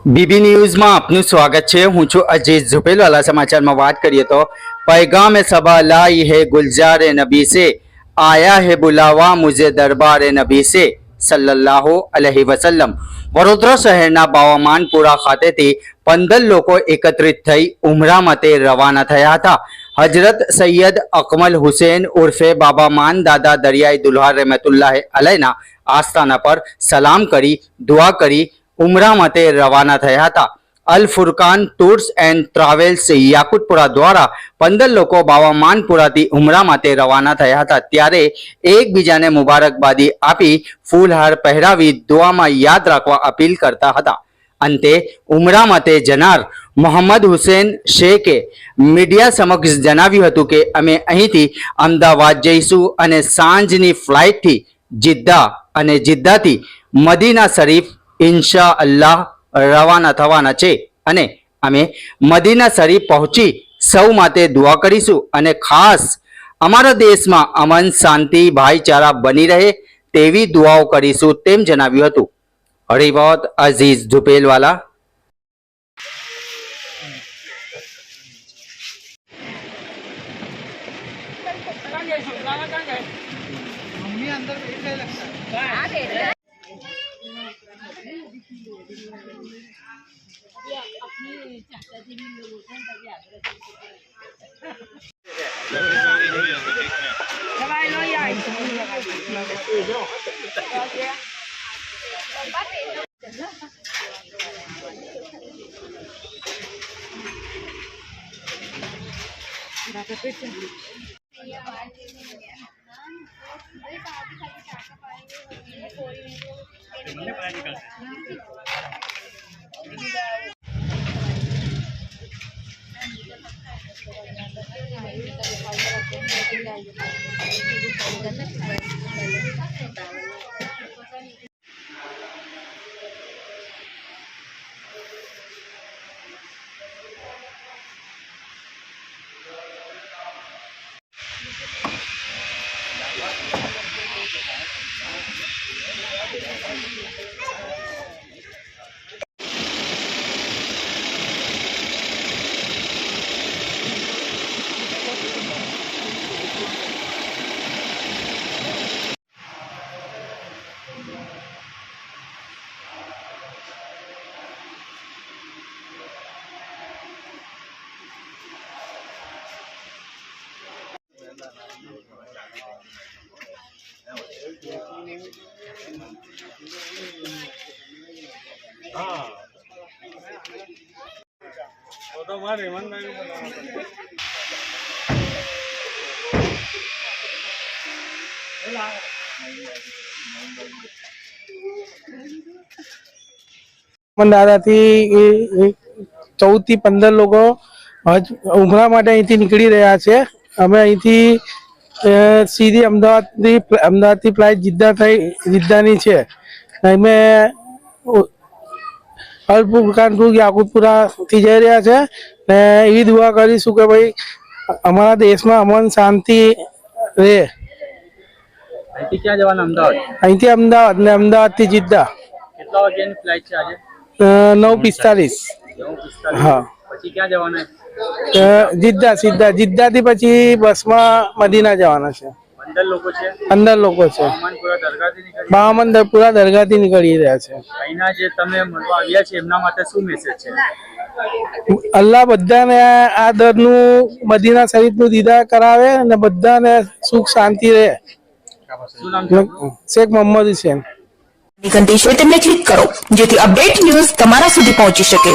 बीबी news में आपનું स्वागत है। हूँ છું अजीज झुपेलवाला। समाचार में बात करिए तो पैगाम सबा लाई है गुलजार नबी से, आया है बुलावा मुझे दरबार नबी से सल्लल्लाहु अलैहि वसल्लम। वडोदरा शहरना बावामानपुरा खातेथी 15 લોકો એકત્રિત થઈ ઉમરા માટે રવાના થયા હતા। હજરત સૈયદ અકમલ હુસૈન ઉર્ફે બાબા માન દાદા દરિયાઈ દુલ્હા રહેમતુલ્લાહ અલૈના આસ્થાના પર સલામ કરી દુઆ કરી ઉમરા માટે રવાના થયા હતા। અલ ફુરકાન ટૂર્સ એન્ડ ટ્રાવેલ્સ યાકુતપુરા દ્વારા 15 લોકો બાવામાનપુરાથી ઉમરા માટે રવાના થયા હતા। ત્યારે એકબીજાને મુબારકબાદી આપી ફૂલહાર પહેરાવી દુઆમાં યાદ રાખવા અપીલ કરતા હતા। અંતે ઉમરા માટે જનાર મોહમ્મદ હુસૈન શેખે મીડિયા સમક્ષ જણાવ્યું હતું કે અમે અહીંથી અમદાવાદ જઈશું અને સાંજની ફ્લાઇટથી જિદ્દા અને જિદ્દાથી મદીના શરીફ ઇન્શા અલ્લાહ રવાના થવાના છે અને અમે મદીના શરીફ પહોંચી સૌ માટે દુઆ કરીશું અને ખાસ અમારા દેશમાં અમન શાંતિ ભાઈચારા બની રહે તેવી દુઆઓ કરીશું તેમ જણાવ્યું હતું। रिपोर्ट अजीज झुपेलवाला। तो मारे मन में दादा थी 14 થી 15 લોકો ઉમરા માટે અહીંથી નીકળી રહ્યા છે। અમે અહીંથી સીધી અમદાવાદથી ફ્લાઇટ જિદ્દાની છે। અમે અલ ફુરકાન ટૂર યાકુતપુરાથી જઈ રહ્યા છે ને એવી દુઆ કરીશું કે ભાઈ અમારા દેશમાં અમન શાંતિ રહે। અહીંથી ક્યાં જવાના? અમદાવાદ। અહીંથી અમદાવાદ ને અમદાવાદથી જિદ્દા। કેટલા વાગ્યાની ફ્લાઇટ છે આજે? 9:45। હા। પછી ક્યાં જવાના? જિદ્દા સીધા જિદ્દાથી પછી બસમાં મદીના જવાના છે। 15 લોકો છે। 15 લોકો છે। બાવામાનપુરા દરગાહથી નીકળી રહ્યા છે। અહીંના જે તમે મળવા આવ્યા છે એમના માટે શું મેસેજ છે? અલ્લાહ બધાને આ દરનું મદીના શરીફનું દીદાર કરાવે અને બધાને સુખ શાંતિ રહે। શું નામ છે? શેખ મોહમ્મદ હુસૈન। ઘંટી છે તેમને ક્લિક કરો જેથી અપડેટ ન્યૂઝ તમારા સુધી પહોંચી શકે।